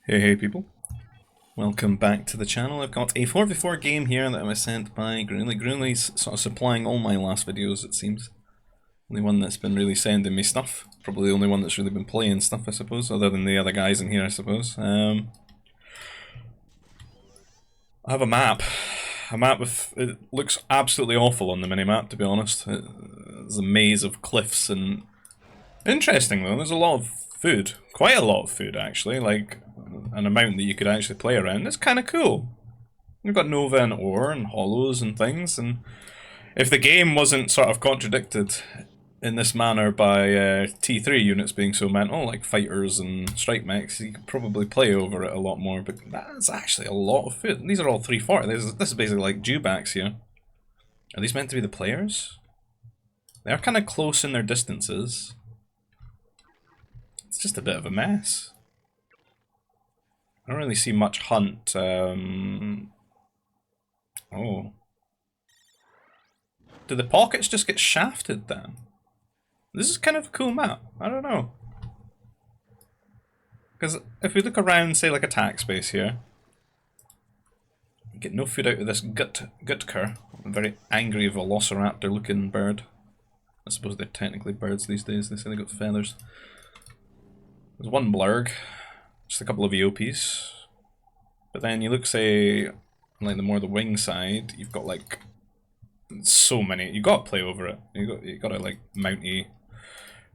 Hey people, welcome back to the channel. I've got a 4v4 game here that I was sent by Groonly. Groonly's sort of supplying all my last videos, it seems. Only one that's been really sending me stuff. Probably the only one that's really been playing stuff, I suppose, other than the other guys in here, I suppose. I have a map. A map with... it looks absolutely awful on the minimap, to be honest. It's a maze of cliffs and... Interesting though, there's a lot of food. Quite a lot of food, actually, like an amount that you could actually play around. It's kind of cool. We've got Nova and Ore and Hollows and things, and if the game wasn't sort of contradicted in this manner by T3 units being so mental, like fighters and strike mechs, you could probably play over it a lot more, but that's actually a lot of food. These are all 340. This is basically like dewbacks here. Are these meant to be the players? They're kind of close in their distances. It's just a bit of a mess. I don't really see much hunt. Oh. Do the pockets just get shafted then? This is kind of a cool map. I don't know. Because if we look around, say like attack space here, we get no food out of this Gutker, a very angry velociraptor looking bird. I suppose they're technically birds these days, they say they got feathers. There's one Blurg, just a couple of EOPs. But then you look, say, like the more the wing side, you've got like so many. You got to play over it. You got to like Mountie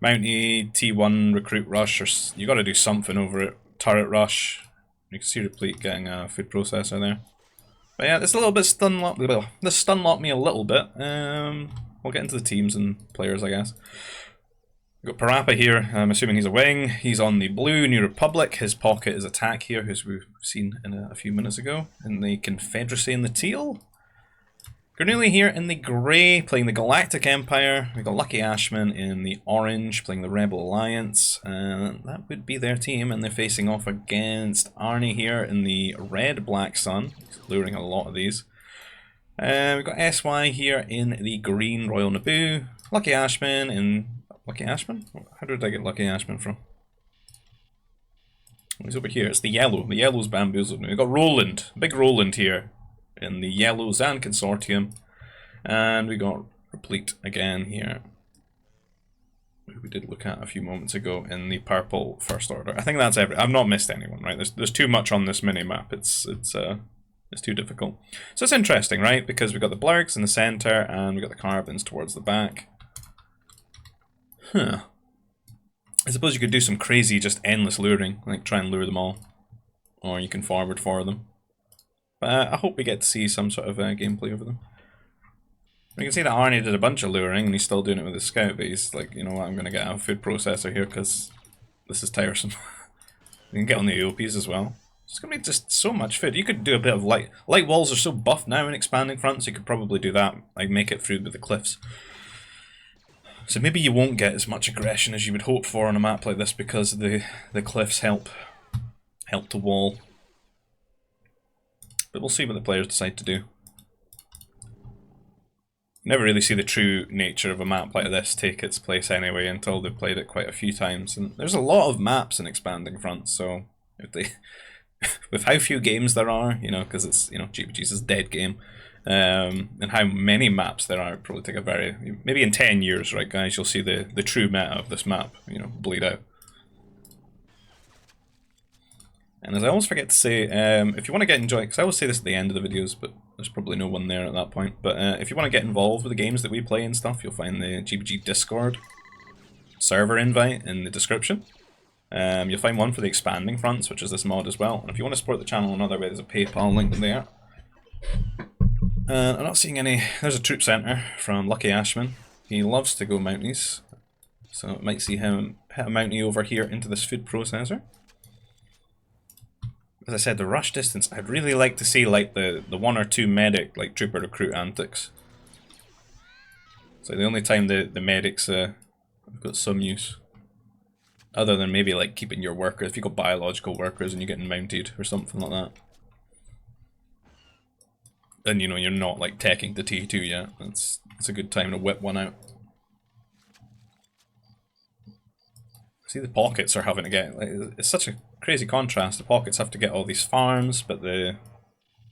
T1 recruit rush, or you got to do something over it. Turret rush. You can see Replete getting a food processor there. But yeah, it's a little bit stun locked. This stun locked me a little bit. We'll get into the teams and players, I guess. We've got Parappa here, I'm assuming he's a wing. He's on the blue New Republic. His pocket is attack here, as we've seen in a few minutes ago. In the Confederacy in the teal. Cornelia here in the grey, playing the Galactic Empire. We've got Lucky Ashman in the orange, playing the Rebel Alliance. That would be their team, and they're facing off against Arnie here in the red Black Sun. He's luring a lot of these. We've got SY here in the green Royal Naboo. Lucky Ashman in... Lucky Ashman? How did I get Lucky Ashman from? He's over here. It's the yellow. The yellow's bamboozled me. We've got Roland. Big Roland here in the yellow Zan Consortium. And we got Replete again here, who we did look at a few moments ago in the purple First Order. I think that's I've not missed anyone, right? There's too much on this mini-map. It's too difficult. So it's interesting, right? Because we've got the Blurgs in the center, and we've got the Carbons towards the back. Huh. I suppose you could do some crazy, just endless luring, like try and lure them all. Or you can forward for them. But I hope we get to see some sort of gameplay over them. You can see that Arnie did a bunch of luring, and he's still doing it with his scout, but he's like, you know what, I'm going to get a food processor here, because this is tiresome. You can get on the EOPs as well. It's going to be just so much food. You could do a bit of light walls are so buffed now in expanding fronts, you could probably do that, like make it through with the cliffs. So maybe you won't get as much aggression as you would hope for on a map like this, because the cliffs help to wall. But we'll see what the players decide to do. You never really see the true nature of a map like this take its place anyway until they've played it quite a few times. And there's a lot of maps in expanding fronts, so if they with how few games there are, you know, because it's, you know, GBG's is a dead game. And how many maps there are, probably take a very, maybe in 10 years, right guys, you'll see the true meta of this map, you know, bleed out. And as I always forget to say, if you want to get enjoyed, because I always say this at the end of the videos, but there's probably no one there at that point, but if you want to get involved with the games that we play and stuff, you'll find the GBG Discord server invite in the description. You'll find one for the expanding fronts, which is this mod as well, and if you want to support the channel another way, there's a PayPal link there. I'm not seeing any. There's a troop centre from Lucky Ashman. He loves to go Mounties, so might see him hit a Mountie over here into this food processor. As I said, the rush distance, I'd really like to see like the 1 or 2 medic, like trooper recruit antics. It's like the only time the medics have got some use. Other than maybe like keeping your workers, if you got biological workers and you're getting mounted or something like that. And you know, you're not like teching the T2 yet. It's a good time to whip one out. See, the pockets are having to get, like, it's such a crazy contrast. The pockets have to get all these farms, but the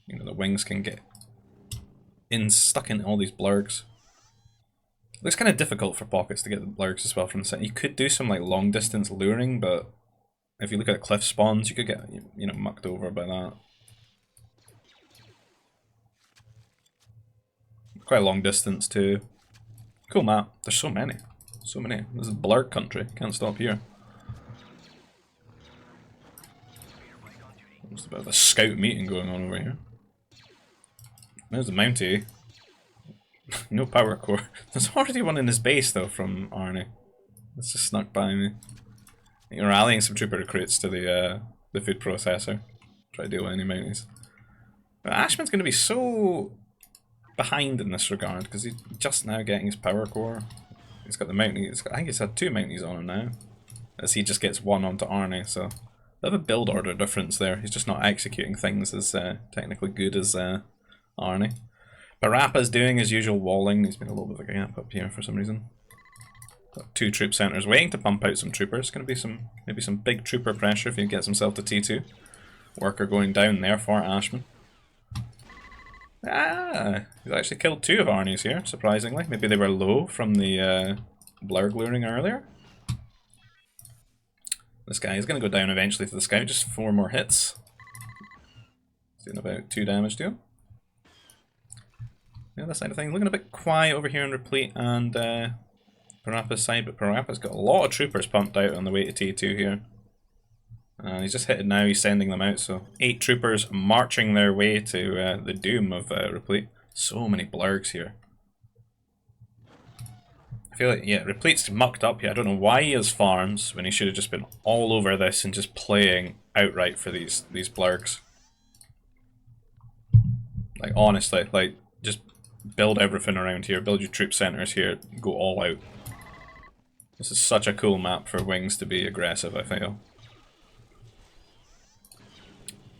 the wings can get stuck in all these blurgs. It looks kind of difficult for pockets to get the blurgs as well from the side. You could do some like long distance luring, but if you look at cliff spawns, you could get mucked over by that. Quite a long distance too. Cool map. There's so many. So many. This is Blurg country. Can't stop here. There's a bit of a scout meeting going on over here. There's the Mountie. No power core. There's already one in his base though from Arnie. It's just snuck by me. You're rallying some trooper recruits to the food processor. Try to deal with any Mounties. But Ashman's going to be so behind in this regard because he's just now getting his power core. He's got the Mountie. I think he's had 2 Mounties on him now, as he just gets 1 onto Arnie. So they have a build order difference there. He's just not executing things as technically good as Arnie. Barappa's doing his usual walling. He's been a little bit of a gap up here for some reason. Got 2 troop centers waiting to pump out some troopers. Going to be maybe some big trooper pressure if he gets himself to T2. Worker going down there for Ashman. Ah, he's actually killed 2 of Arnie's here, surprisingly. Maybe they were low from the Blurg luring earlier. This guy is going to go down eventually to the scout, just 4 more hits. Doing about 2 damage to him. The other side of things, looking a bit quiet over here in Replete and Parappa's side, but Parappa's got a lot of troopers pumped out on the way to T2 here. And he's just hit it now, he's sending them out, so 8 troopers marching their way to the doom of Replete. So many Blurgs here. I feel like, yeah, Replete's mucked up here. I don't know why he has farms when he should have just been all over this and just playing outright for these Blurgs. Like, honestly, like, just build everything around here, build your troop centers here, go all out. This is such a cool map for wings to be aggressive, I feel.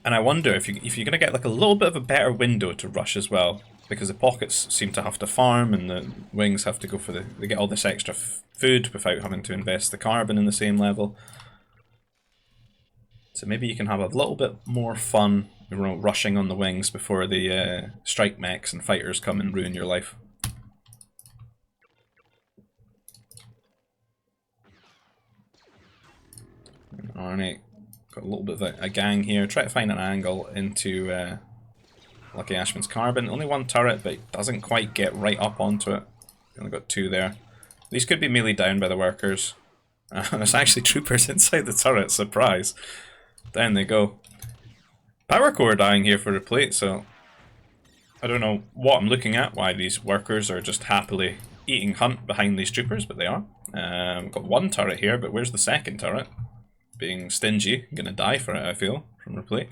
And I wonder if you're going to get like a little bit of a better window to rush as well, because the pockets seem to have to farm and the wings have to go for they get all this extra food without having to invest the carbon in the same level. So maybe you can have a little bit more fun rushing on the wings before the strike mechs and fighters come and ruin your life. Arnie got a little bit of a gang here. Try to find an angle into Lucky Ashman's carbon. Only 1 turret, but it doesn't quite get right up onto it. Only got 2 there. These could be melee down by the workers. There's actually troopers inside the turret. Surprise! Down they go. Power core dying here for Replete, so I don't know what I'm looking at, why these workers are just happily eating hunt behind these troopers, but they are. Got 1 turret here, but where's the second turret? Being stingy, I'm gonna die for it, I feel, from Replete.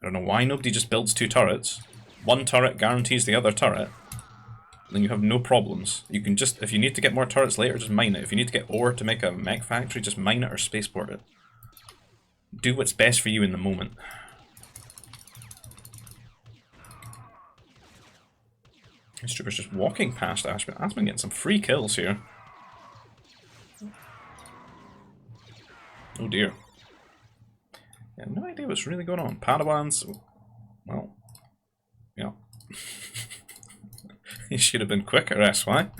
I don't know why nobody just builds 2 turrets. 1 turret guarantees the other turret, then you have no problems. You can just, if you need to get more turrets later, just mine it. If you need to get ore to make a mech factory, just mine it or spaceport it. Do what's best for you in the moment. This trooper's just walking past Ashman. Ashman getting some free kills here. Oh dear. I have no idea what's really going on. Padawans, well, yeah. He should have been quicker, SY.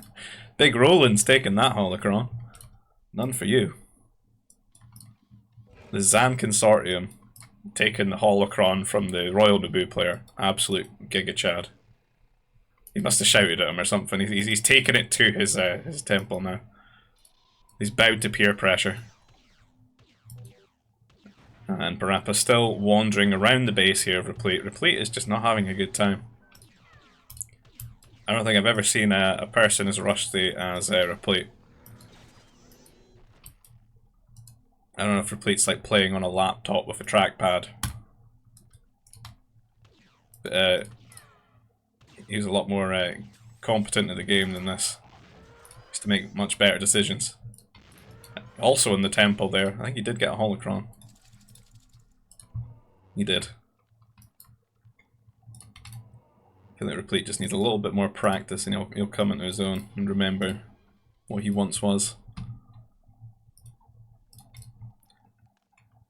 Big Roland's taking that holocron. None for you. The Zan Consortium taking the holocron from the Royal Naboo player. Absolute Giga Chad. He must have shouted at him or something. He's taken it to his temple now. He's bowed to peer pressure. And Parappa's still wandering around the base here of Replete. Replete is just not having a good time. I don't think I've ever seen a person as rusty as Replete. I don't know if Replete's like playing on a laptop with a trackpad. But he's a lot more competent at the game than this. He used to make much better decisions. Also in the temple there, I think he did get a holocron. He did. I feel like Replete just needs a little bit more practice and he'll come into his own and remember what he once was.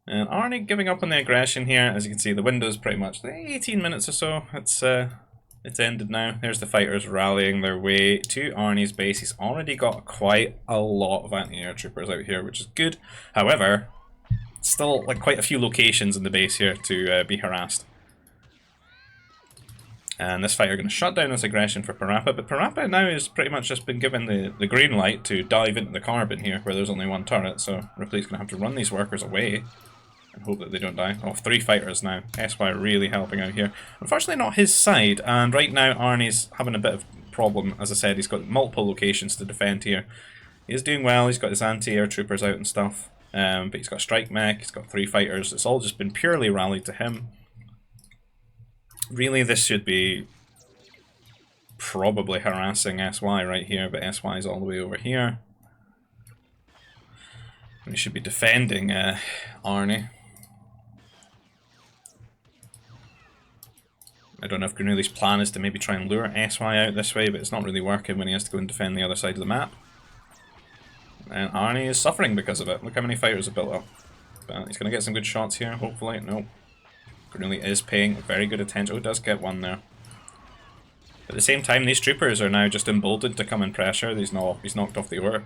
And Arnie giving up on the aggression here. As you can see, the window's pretty much 18 minutes or so. It's ended now. There's the fighters rallying their way to Arnie's base. He's already got quite a lot of anti-air troopers out here, which is good. However, still like quite a few locations in the base here to be harassed. And this fighter going to shut down this aggression for Parappa, but Parappa now has pretty much just been given the green light to dive into the carbon here, where there's only one turret, so Ripley's going to have to run these workers away and hope that they don't die. Oh, 3 fighters now. SY really helping out here. Unfortunately not his side, and right now Arnie's having a bit of problem. As I said, he's got multiple locations to defend here. He's doing well, he's got his anti-air troopers out and stuff, but he's got a strike mech, he's got 3 fighters. It's all just been purely rallied to him. Really, this should be probably harassing SY right here, but SY is all the way over here. We should be defending Arnie. I don't know if Granulli's plan is to maybe try and lure SY out this way, but it's not really working when he has to go and defend the other side of the map. And Arnie is suffering because of it. Look how many fighters have built up. But he's going to get some good shots here, hopefully. No. Granulli is paying very good attention. Oh, does get one there. At the same time, these troopers are now just emboldened to come and pressure. He's knocked off the order.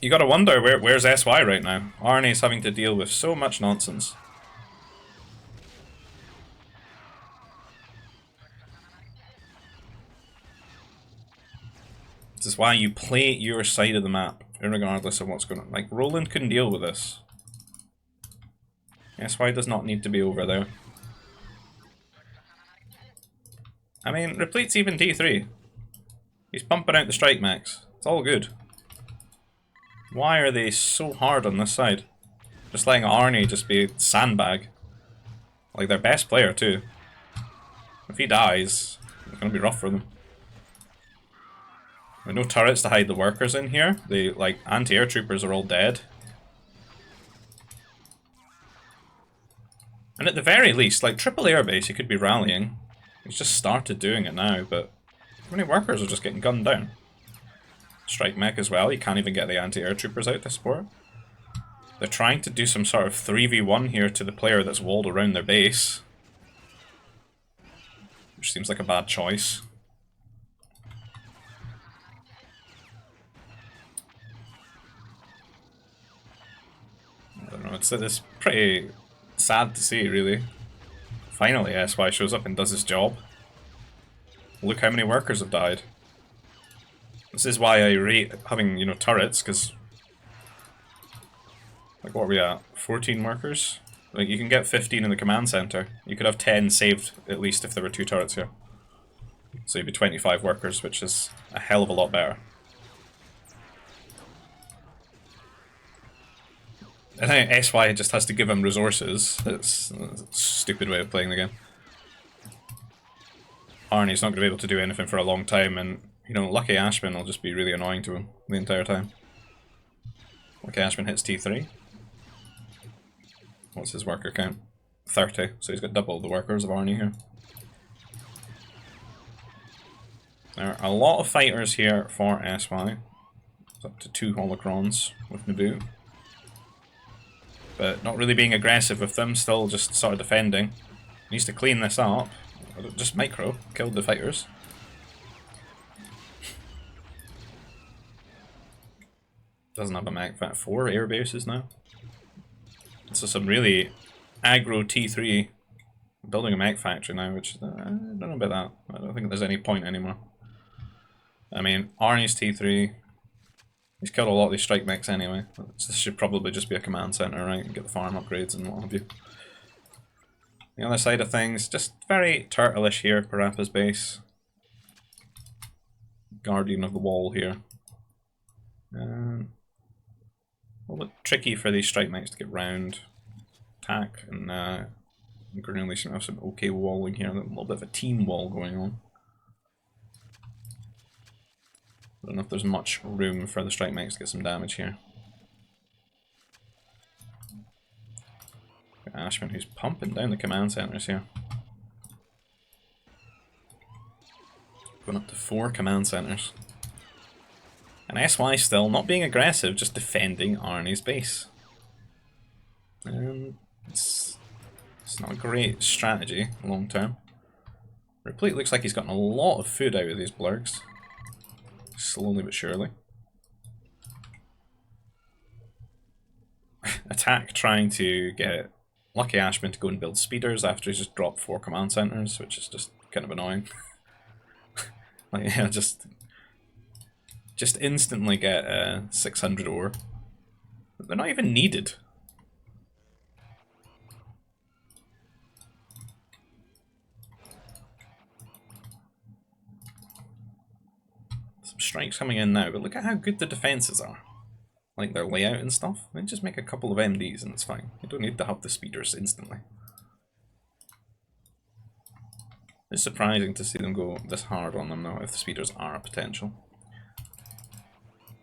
You gotta wonder, where's SY right now? Arnie's having to deal with so much nonsense. This is why you play your side of the map, regardless of what's going on. Like, Roland couldn't deal with this. SY does not need to be over there. I mean, Replete's even T3. He's pumping out the strike mechs. It's all good. Why are they so hard on this side? Just letting Arnie just be sandbag. Like their best player too. If he dies, it's gonna be rough for them. There are no turrets to hide the workers in here. The like anti-air troopers are all dead. And at the very least, like triple airbase, he could be rallying. He's just started doing it now, but how many workers are just getting gunned down? Strike mech as well, you can't even get the anti-air troopers out to support. They're trying to do some sort of 3v1 here to the player that's walled around their base. Which seems like a bad choice. I don't know, it's pretty sad to see, really. Finally, SY shows up and does his job. Look how many workers have died. This is why I rate having, you know, turrets, because... Like, what are we at? 14 workers? Like, you can get 15 in the command center. You could have 10 saved, at least, if there were 2 turrets here. So you'd be 25 workers, which is a hell of a lot better. I think SY just has to give him resources. It's a stupid way of playing the game. Arnie's not going to be able to do anything for a long time, and, you know, Lucky Ashman will just be really annoying to him the entire time. Lucky Ashman hits T3. What's his worker count? 30, so he's got double the workers of Arnie here. There are a lot of fighters here for SY. It's up to 2 holocrons with Naboo. But not really being aggressive with them, still just sort of defending. Needs to clean this up. Just micro, killed the fighters. Doesn't have a mech, 4 air bases now. So some really aggro T3 building a mech factory now, which I don't know about that. I don't think there's any point anymore. I mean, Arnie's T3. He's killed a lot of these strike mechs anyway. This should probably just be a command center, right? And get the farm upgrades and what have you. The other side of things, just very turtle-ish here, Parappa's base. Guardian of the wall here. A little bit tricky for these strike mechs to get round. Attack, and Granulli seem to have some okay walling here. A little bit of a team wall going on. I don't know if there's much room for the strike mechs to get some damage here. Ashman, who's pumping down the command centers here. Going up to 4 command centers. And SY still not being aggressive, just defending Arnie's base. It's not a great strategy long term. Replete looks like he's gotten a lot of food out of these blurgs. Slowly but surely. Attack trying to get Lucky Ashman to go and build speeders after he's just dropped 4 command centers, which is just kind of annoying. Like, yeah, just instantly get 600 ore. They're not even needed. Some strikes coming in now, but look at how good the defenses are. Like their layout and stuff. They just make a couple of MDs and it's fine. You don't need to have the speeders instantly. It's surprising to see them go this hard on them now if the speeders are a potential.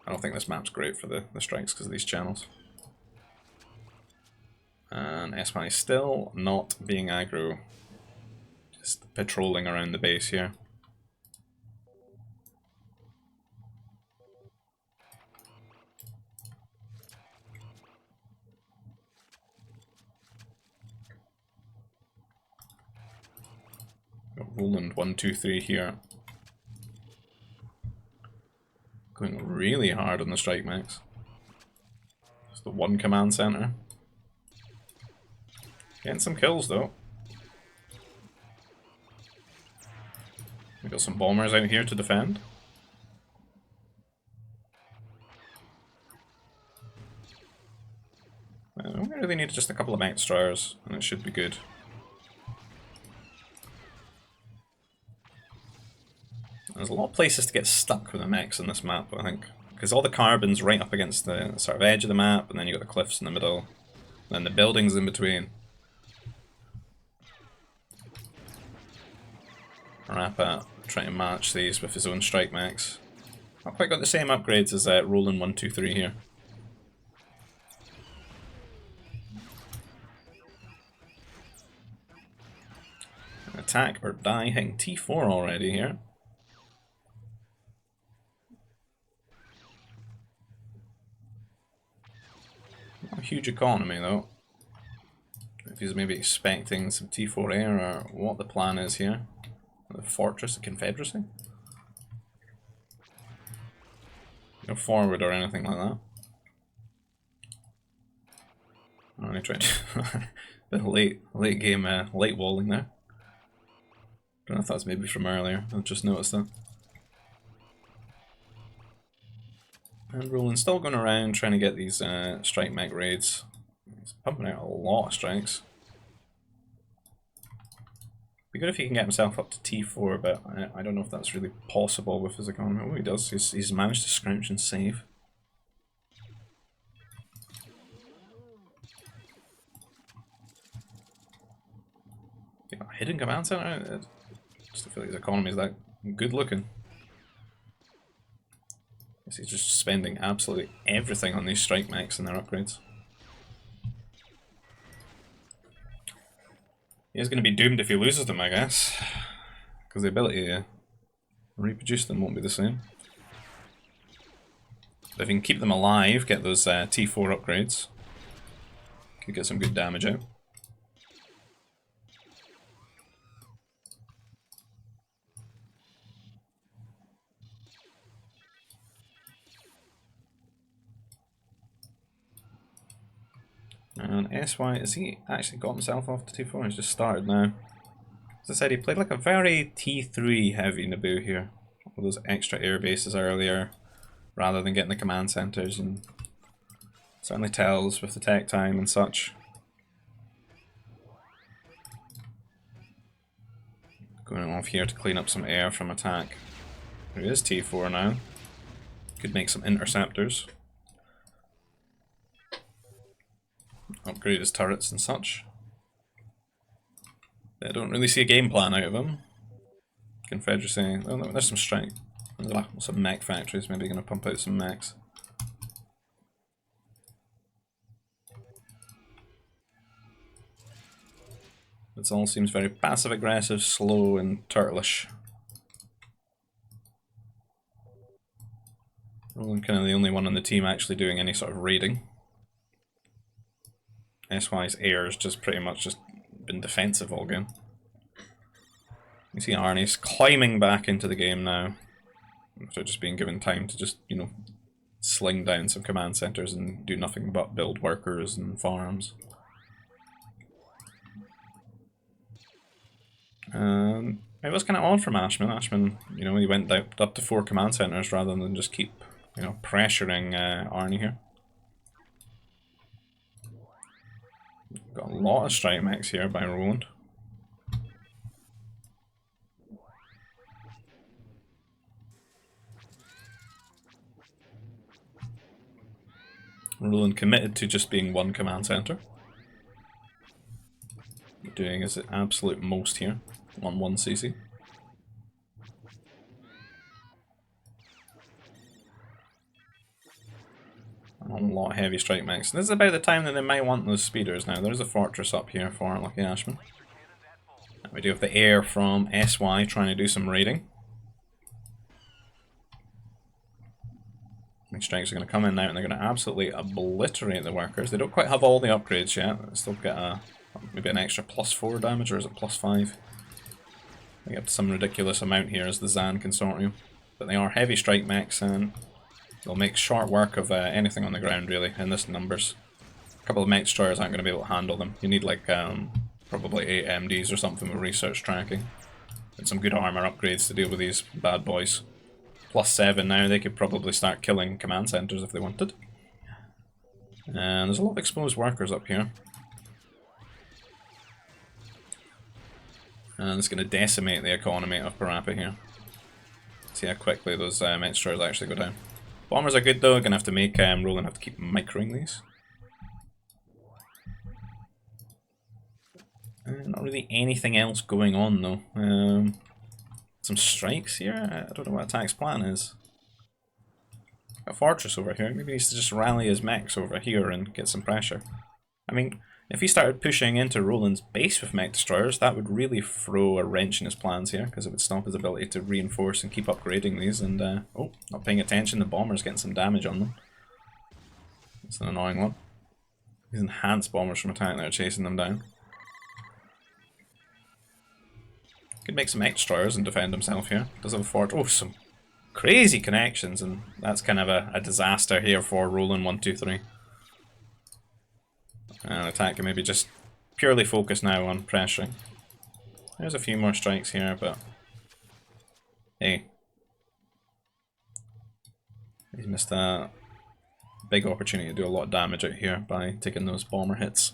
I don't think this map's great for the strikes because of these channels. And SY still not being aggro. Just patrolling around the base here. Got Roland 1, 2, 3 here. Going really hard on the strike max. Just the 1 command center. Getting some kills though. We got some bombers out here to defend. We really need just a couple of max destroyers and it should be good. There's a lot of places to get stuck with the mechs in this map, I think. Because all the carbon's right up against the sort of edge of the map, and then you've got the cliffs in the middle, and then the buildings in between. Rappat trying to match these with his own strike mechs. Not quite got the same upgrades as Roland 1, 2, 3 here. Attack or die, hitting T4 already here. Not a huge economy though. If he's maybe expecting some T4 air or what the plan is here. The Fortress of Confederacy? No forward or anything like that. I'm only trying to bit of late game late walling there. Don't know if that's maybe from earlier, I've just noticed that. And Roland's still going around trying to get these strike mech raids. He's pumping out a lot of strikes. Be good if he can get himself up to T4, but I don't know if that's really possible with his economy. Oh, he does. He's managed to scrouch and save. Yeah, hidden command center? Just to feel like his economy is that good looking. Guess he's just spending absolutely everything on these strike mechs and their upgrades. He is going to be doomed if he loses them, I guess. Because the ability to reproduce them won't be the same. But if he can keep them alive, get those T4 upgrades, could get some good damage out. And SY, has he actually got himself off to T4? He's just started now. As I said, he played like a very T3 heavy Naboo here. All those extra air bases earlier, rather than getting the command centers, and certainly tells with the tech time and such. Going off here to clean up some air from attack. There is T4 now. Could make some interceptors. Upgrade his turrets and such. I don't really see a game plan out of him. Confederacy, well, there's some strike. Some mech factories, maybe going to pump out some mechs. This all seems very passive aggressive, slow and turtlish. Roland kind of the only one on the team actually doing any sort of raiding. SY's air's just pretty much just been defensive all game. You see Arnie's climbing back into the game now, after just being given time to just, you know, sling down some command centers and do nothing but build workers and farms. It was kind of odd from Ashman. Ashman, you know, he went up to 4 command centers rather than just keep, you know, pressuring Arnie here. Got a lot of strike mechs here by Roland. Roland committed to just being 1 command center. Doing his absolute most here on 1 CC. A lot of heavy strike mechs. This is about the time that they might want those speeders now. There's a fortress up here for Lucky Ashman. And we do have the air from SY trying to do some raiding. These strikes are going to come in now and they're going to absolutely obliterate the workers. They don't quite have all the upgrades yet. They still get a, maybe an extra +4 damage, or is it +5? They get some ridiculous amount here as the Zan Consortium. But they are heavy strike mechs and they'll make short work of anything on the ground really in this numbers. A couple of mech destroyers aren't going to be able to handle them. You need like probably 8 MDs or something with research tracking. And some good armor upgrades to deal with these bad boys. +7 now, they could probably start killing command centers if they wanted. And there's a lot of exposed workers up here. And it's going to decimate the economy of Parappa here. See how quickly those mech destroyers actually go down. Bombers are good though, going to have to make Roland have to keep microing these. Not really anything else going on though. Some strikes here? I don't know what attack's plan is. Got a fortress over here. Maybe he needs to just rally his mechs over here and get some pressure. I mean, if he started pushing into Roland's base with mech destroyers, that would really throw a wrench in his plans here, because it would stop his ability to reinforce and keep upgrading these. And, oh, not paying attention, the bomber's getting some damage on them. That's an annoying one. These enhanced bombers from attack that are chasing them down. Could make some mech destroyers and defend himself here. Does have a fort. Oh, some crazy connections, and that's kind of a disaster here for Roland 1, 2, 3. And attack can maybe just purely focus now on pressuring. There's a few more strikes here, but hey, he's missed a big opportunity to do a lot of damage out here by taking those bomber hits.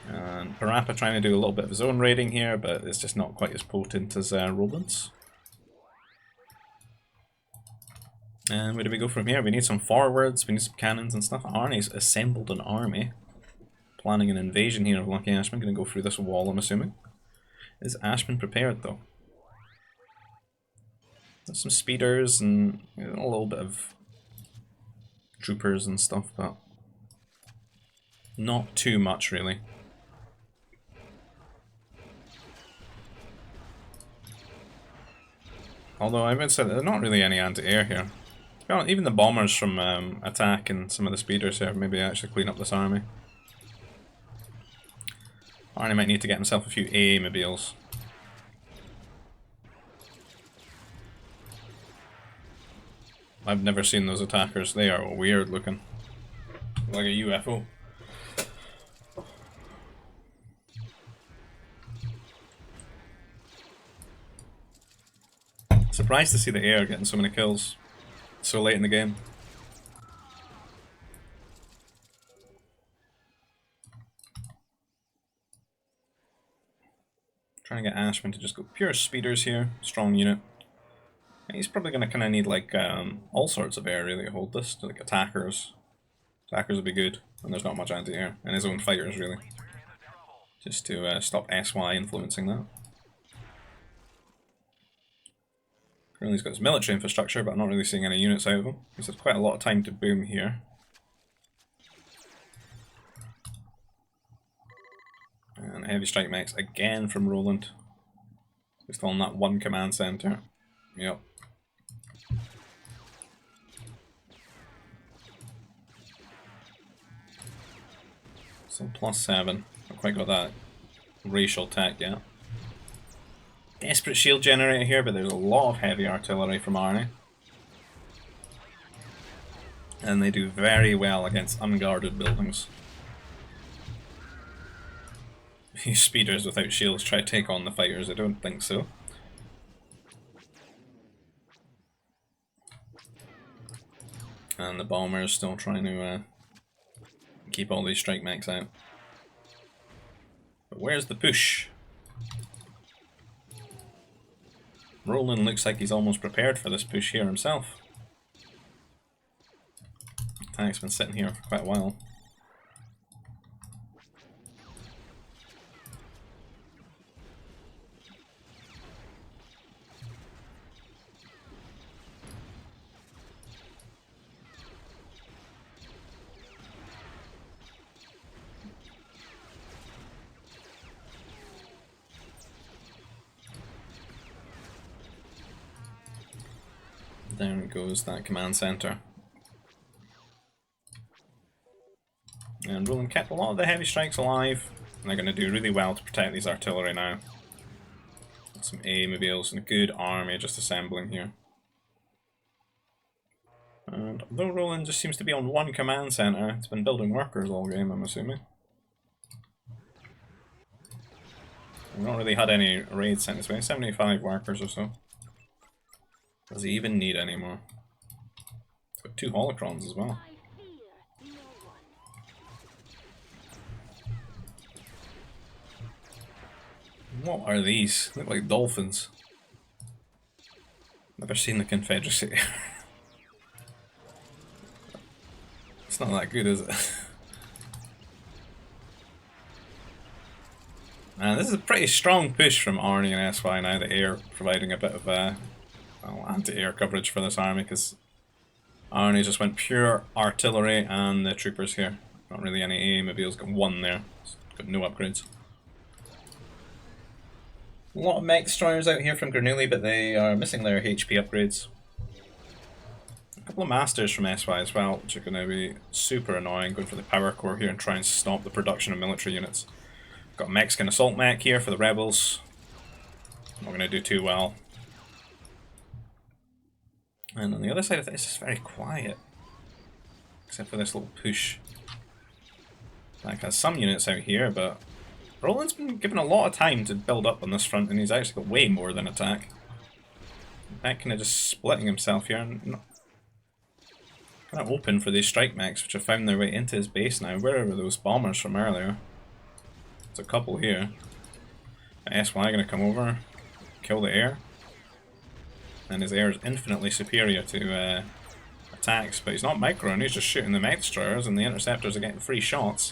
And Parappa trying to do a little bit of his own raiding here, but it's just not quite as potent as Roland's. And where do we go from here? We need some forwards, we need some cannons and stuff. Arnie's assembled an army. Planning an invasion here of Lucky Ashman. Gonna go through this wall, I'm assuming. Is Ashman prepared though? There's some speeders and a little bit of troopers and stuff, but not too much really. Although I would say there's not really any anti-air here. Even the bombers from attack and some of the speeders here maybe actually clean up this army. Arnie might need to get himself a few A-mobiles. I've never seen those attackers. They are weird looking. Like a UFO. Surprised to see the air getting so many kills so late in the game. Trying to get Ashman to just go pure speeders here. Strong unit. He's probably going to kind of need like all sorts of air really to hold this. Like attackers. Attackers would be good. And there's not much anti-air. And his own fighters really. Just to stop SY influencing that. Currently he's got his military infrastructure, but I'm not really seeing any units out of him. He's had quite a lot of time to boom here. And heavy strike mechs again from Roland. He's still on that 1 command center. Yep. So +7. Not quite got that racial tech yet. Desperate shield generator here, but there's a lot of heavy artillery from Arnie. And they do very well against unguarded buildings. These speeders without shields try to take on the fighters, I don't think so. And the bombers still trying to keep all these strike mechs out. But where's the push? Roland looks like he's almost prepared for this push here himself. The tank's been sitting here for quite a while. There goes that command center. And Roland kept a lot of the heavy strikes alive, and they're going to do really well to protect these artillery now. Some A-mobiles and a good army just assembling here. And although Roland just seems to be on one command center, it's been building workers all game, I'm assuming. We've not really had any raids sent this way, 75 workers or so. Does he even need any more? It's got 2 holocrons as well. What are these? They look like dolphins. Never seen the Confederacy. It's not that good, is it? Man, this is a pretty strong push from Arnie and SY now. The air providing a bit of anti-air coverage for this army, because Arnie just went pure artillery and the troopers here. Not really any A-mobiles, got 1 there. Got no upgrades. A lot of mech destroyers out here from Granuli, but they are missing their HP upgrades. A couple of masters from SY as well, which are going to be super annoying, going for the power core here and try and stop the production of military units. Got a Mexican assault mech here for the rebels. Not going to do too well. And on the other side of this, it's very quiet. Except for this little push. Like has some units out here, but Roland's been given a lot of time to build up on this front, and he's actually got way more than attack. That kind of just splitting himself here, and kind of open for these strike mechs, which have found their way into his base now. Where were those bombers from earlier? There's a couple here. SY going to come over, kill the air. And his air is infinitely superior to attacks, but he's not microing, he's just shooting the mech destroyers, and the interceptors are getting free shots.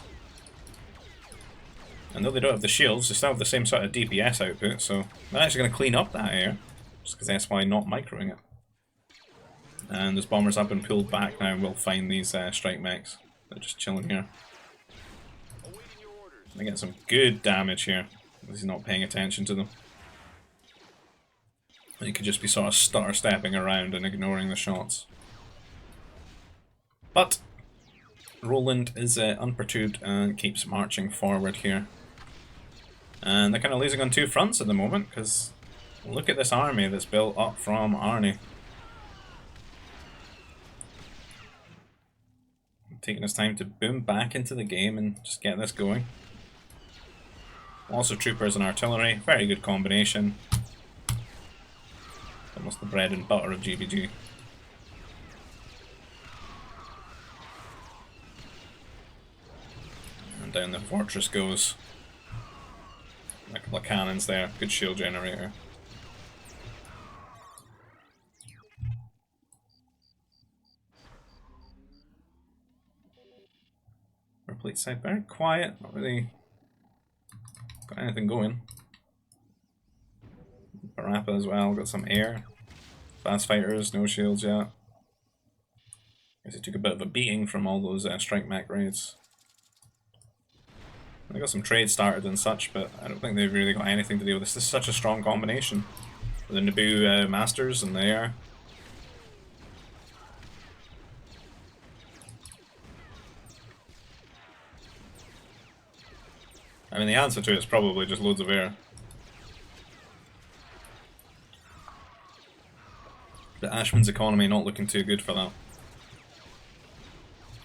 And though they don't have the shields, they still have the same sort of DPS output, so they're actually going to clean up that air, just because SY not microing it. And those bombers have been pulled back now and will find these strike mechs. They're just chilling here. They get some good damage here, because he's not paying attention to them. He could just be sort of stutter-stepping around and ignoring the shots. But Roland is unperturbed and keeps marching forward here. And they're kind of losing on 2 fronts at the moment, because look at this army that's built up from Arnie. Taking his time to boom back into the game and just get this going. Also troopers and artillery, very good combination. Almost the bread and butter of GBG. And down the fortress goes. A couple of cannons there, good shield generator. Our plate side very quiet, not really got anything going. Parappa as well, got some air. Fast fighters, no shields yet. Guess it took a bit of a beating from all those strike mech raids. They got some trade started and such, but I don't think they've really got anything to do with this. This is such a strong combination. With the Naboo masters and the air. I mean, the answer to it is probably just loads of air. But Ashman's economy not looking too good for that.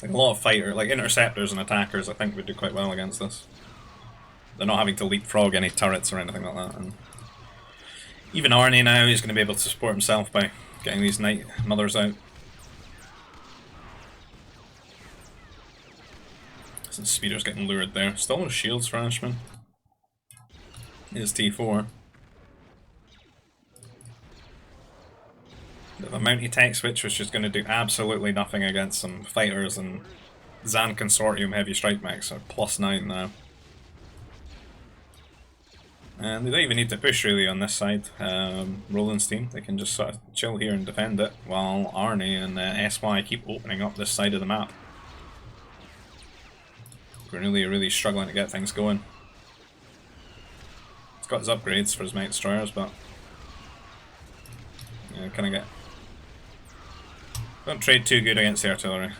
Like a lot of fighter, like interceptors and attackers, I think would do quite well against this. They're not having to leapfrog any turrets or anything like that. And even Arnie now is going to be able to support himself by getting these Night Mothers out. Since Speeder's getting lured there. Still no shields for Ashman. Is T4. The Mounty Tech Switch was just going to do absolutely nothing against some fighters, and Zan Consortium Heavy Strike Mechs are +9 now. And they don't even need to push really on this side. Roland's team, they can just sort of chill here and defend it, while Arnie and SY keep opening up this side of the map. Really struggling to get things going. He's got his upgrades for his Mech Destroyers, but yeah, kind of get. Don't trade too good against the artillery.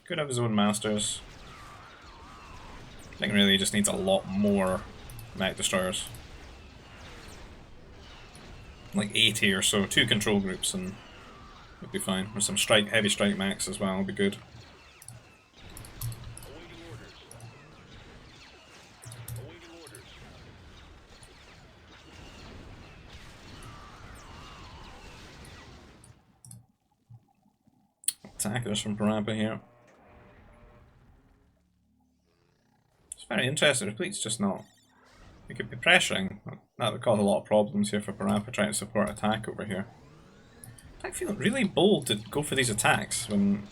Could have his own masters. I think really he just needs a lot more Mech Destroyers. Like 80 or so, 2 control groups, and it'll be fine. With some heavy strike mechs as well, will be good. Attackers from Parappa here. It's very interesting. Replete's just not. We could be pressuring. That would cause a lot of problems here for Parappa trying to support attack over here. I feel really bold to go for these attacks when.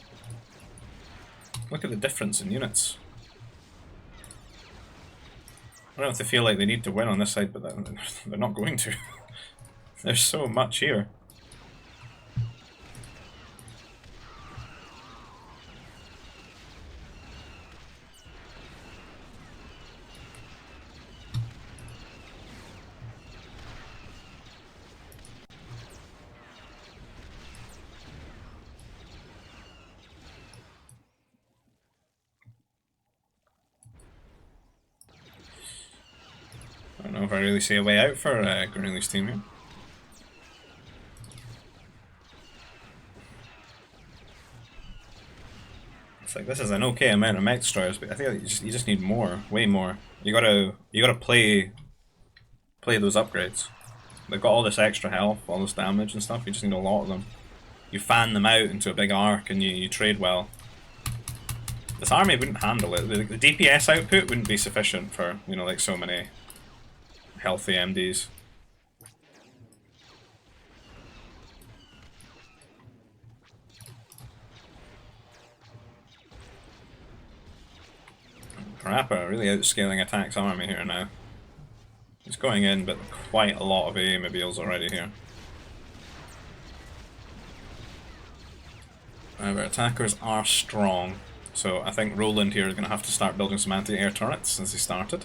Look at the difference in units. I don't know if they feel like they need to win on this side, but they're not going to. There's so much here. I don't know if I really see a way out for Grenouille's team here. It's like this is an okay amount of Mech Destroyers, but I think you just need more, way more. You gotta play those upgrades. They've got all this extra health, all this damage and stuff. You just need a lot of them. You fan them out into a big arc, and you trade well. This army wouldn't handle it. The DPS output wouldn't be sufficient for like so many healthy MDs. Parappa really outscaling Attack's army here now. He's going in, but quite a lot of AA mobiles already here. However, attackers are strong, so I think Roland here is going to have to start building some anti-air turrets since he started.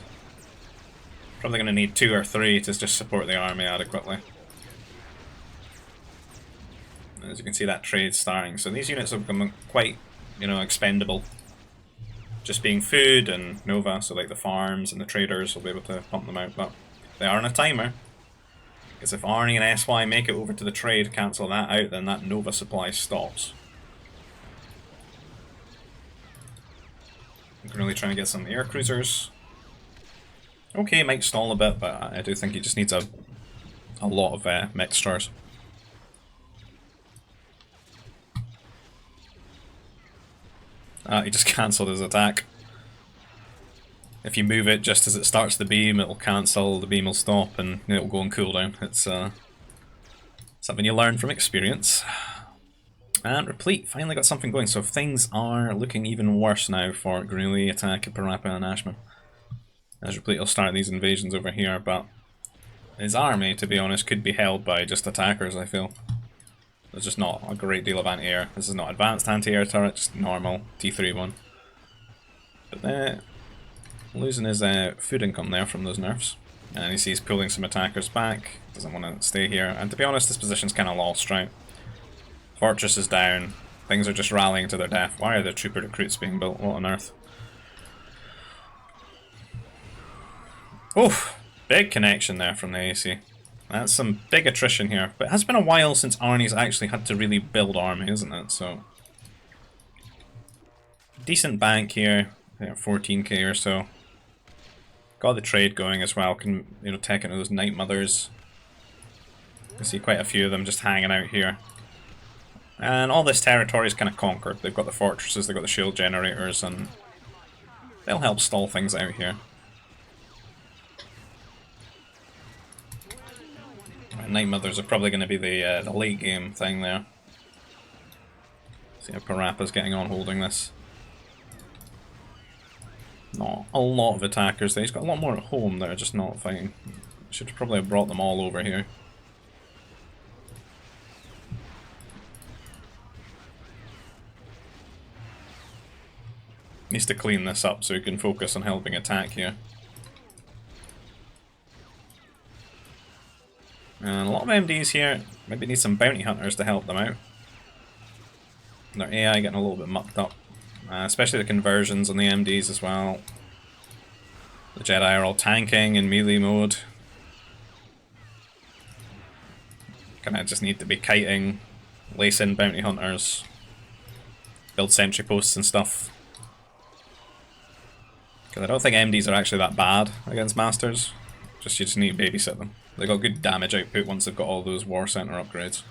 Probably going to need 2 or 3 to just support the army adequately. As you can see, that trade's starting, so these units have become quite, expendable. Just being food and Nova, so like the farms and the traders will be able to pump them out, but they are on a timer. Because if Arnie and SY make it over to the trade, cancel that out, then that Nova supply stops. I'm really trying to get some air cruisers. Okay, might stall a bit, but I do think he just needs a lot of mech stars. He just cancelled his attack. If you move it just as it starts the beam, it'll cancel, the beam will stop, and it'll go on cooldown. It's something you learn from experience. And Replete finally got something going, so things are looking even worse now for Grenouille, Attack, Parappa, and Ashman. As Replete will start these invasions over here, but his army, to be honest, could be held by just attackers, I feel. There's just not a great deal of anti-air. This is not advanced anti-air turret, just normal T3 one. But losing his food income there from those nerfs. And you see he's pulling some attackers back, doesn't want to stay here. And to be honest, this position's kind of lost, right? Fortress is down. Things are just rallying to their death. Why are there trooper recruits being built? What on earth? Oof! Big connection there from the AC. That's some big attrition here. But it has been a while since Arnie's actually had to really build army, isn't it? So decent bank here. Yeah, 14k or so. Got the trade going as well. Can, you know, take into those Night Mothers. You can see quite a few of them just hanging out here. And all this territory is kind of conquered. They've got the fortresses, they've got the shield generators, and they'll help stall things out here. Night Mothers are probably going to be the late game thing there. See how Parappa's getting on holding this. Not a lot of attackers there. He's got a lot more at home that are just not fighting. Should probably have brought them all over here. Needs to clean this up so he can focus on helping attack here. And a lot of MDs here. Maybe need some bounty hunters to help them out. Their AI getting a little bit mucked up. Especially the conversions on the MDs as well. The Jedi are all tanking in melee mode. Kinda just need to be kiting, lace in bounty hunters, build sentry posts and stuff. Because I don't think MDs are actually that bad against Masters. You just need to babysit them. They got good damage output once they've got all those War Center upgrades.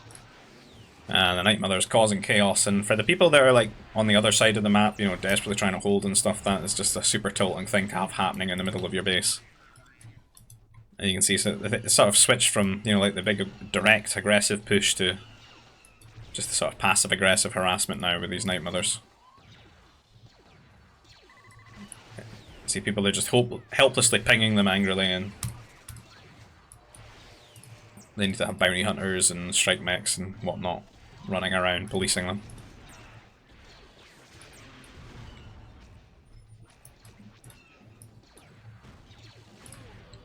And the Night Mother's causing chaos, and for the people that are like on the other side of the map, you know, desperately trying to hold and stuff, that is just a super tilting thing to have happening in the middle of your base. And you can see so it sort of switched from, you know, like the big direct aggressive push to just the sort of passive aggressive harassment now with these Night Mothers. See people, they're just helplessly pinging them angrily, and they need to have bounty hunters and strike mechs and whatnot running around policing them.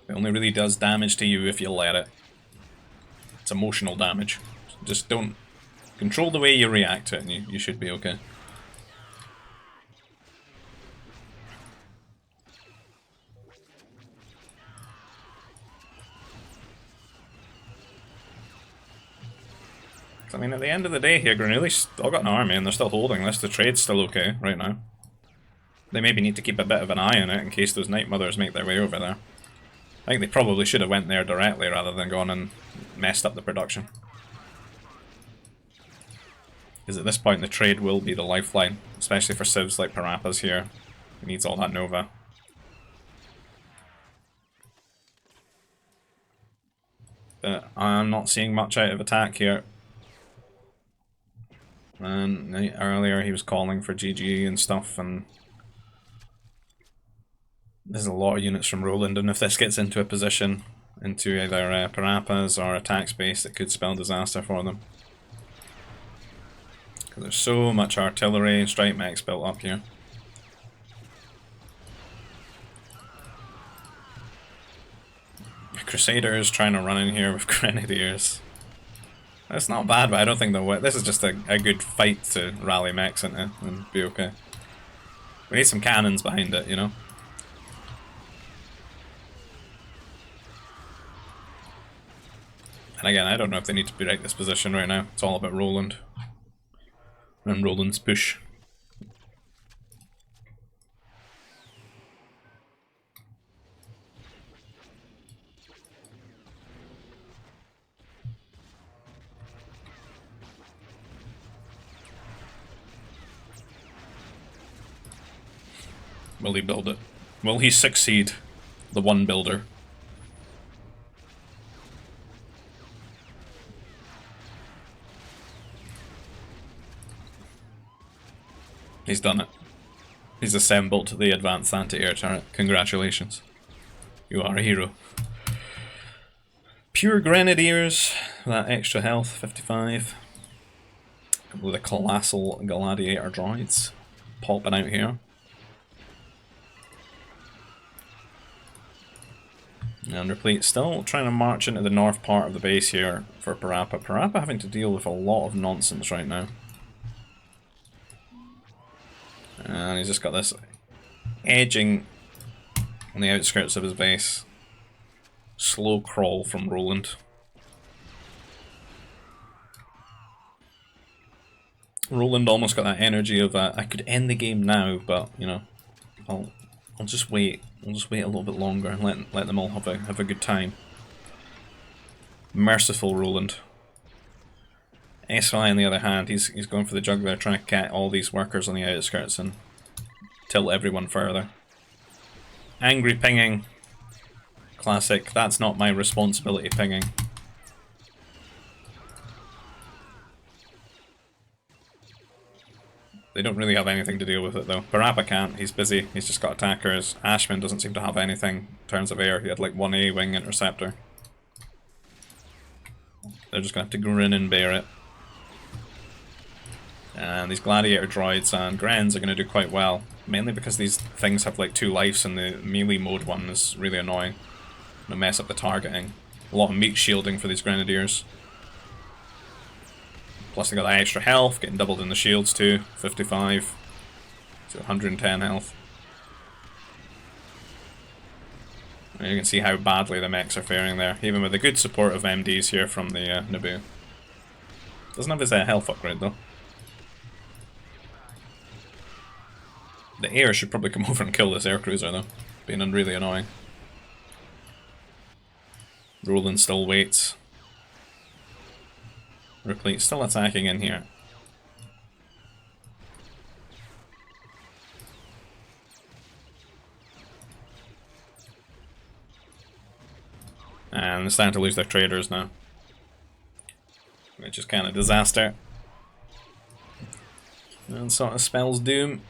It only really does damage to you if you let it. It's emotional damage. Just don't control the way you react to it and you should be okay. I mean, at the end of the day here, Granuli's still got an army and they're still holding this. The trade's still okay right now. They maybe need to keep a bit of an eye on it in case those Night Mothers make their way over there. I think they probably should have went there directly rather than gone and messed up the production. Because at this point the trade will be the lifeline, especially for civs like Parappa's here. He needs all that Nova. But I'm not seeing much out of attack here. And earlier he was calling for GG and stuff, and there's a lot of units from Roland, and if this gets into a position, into either Parappa's or attack space, it could spell disaster for them. Because there's so much artillery and strike mechs built up here. Crusaders trying to run in here with Grenadiers. It's not bad, but I don't think they'll win. This is just a good fight to rally mechs into and be okay. We need some cannons behind it, you know? And again, I don't know if they need to be right this position right now. It's all about Roland. And Roland's push. Will he build it? Will he succeed? The one builder. He's done it. He's assembled the advanced anti-air turret. Congratulations. You are a hero. Pure Grenadiers, that extra health, 55. With the colossal gladiator droids popping out here. And Replete still trying to march into the north part of the base here for Parappa. Parappa having to deal with a lot of nonsense right now. And he's just got this edging on the outskirts of his base. Slow crawl from Roland. Roland almost got that energy of I could end the game now, but you know, I'll just wait. I'll just wait a little bit longer and let them all have a good time. Merciful Roland. SI on the other hand, he's going for the juggler, trying to get all these workers on the outskirts and tilt everyone further. Angry pinging. Classic. That's not my responsibility pinging. They don't really have anything to deal with it though. Parappa can't, he's busy, he's just got attackers. Ashman doesn't seem to have anything in terms of air, he had like one A-wing interceptor. They're just gonna have to grin and bear it. And these gladiator droids and Grens are gonna do quite well. Mainly because these things have like 2 lives and the melee mode one is really annoying. Gonna mess up the targeting. A lot of meat shielding for these grenadiers. Plus they got that extra health, getting doubled in the shields too. 55 to 110 health. And you can see how badly the mechs are faring there, even with the good support of MDs here from the Naboo. Doesn't have his health upgrade though. The air should probably come over and kill this aircruiser though, being really annoying. Roland still waits. Replete still attacking in here. And they're starting to lose their traders now, which is kind of disaster. And sort of spells doom.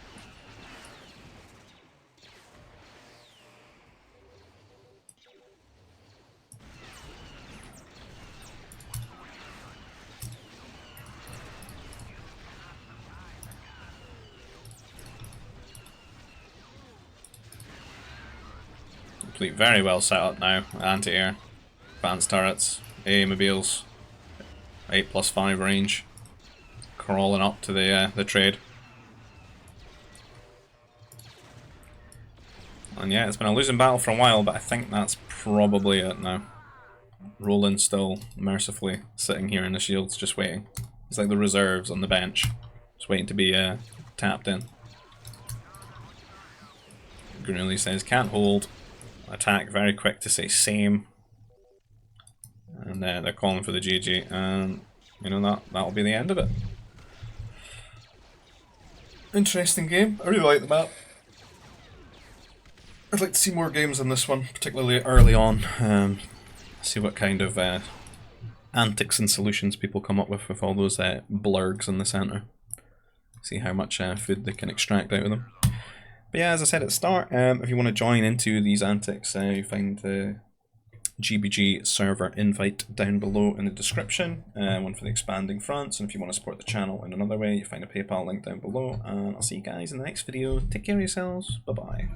Very well set up now. Anti-air, advanced turrets, A-mobiles, 8+5 range, crawling up to the trade. And yeah, it's been a losing battle for a while, but I think that's probably it now. Roland still mercifully sitting here in the shields, just waiting. It's like the reserves on the bench, just waiting to be tapped in. Granuli says can't hold. Attack very quick to say same, and they're calling for the GG, and you know that'll be the end of it. Interesting game. I really like the map. I'd like to see more games on this one, particularly early on. See what kind of antics and solutions people come up with all those blurgs in the centre. See how much food they can extract out of them. But yeah, as I said at the start, if you want to join into these antics, you find the GBG server invite down below in the description, one for the expanding fronts, and if you want to support the channel in another way, you find a PayPal link down below, and I'll see you guys in the next video. Take care of yourselves, bye bye.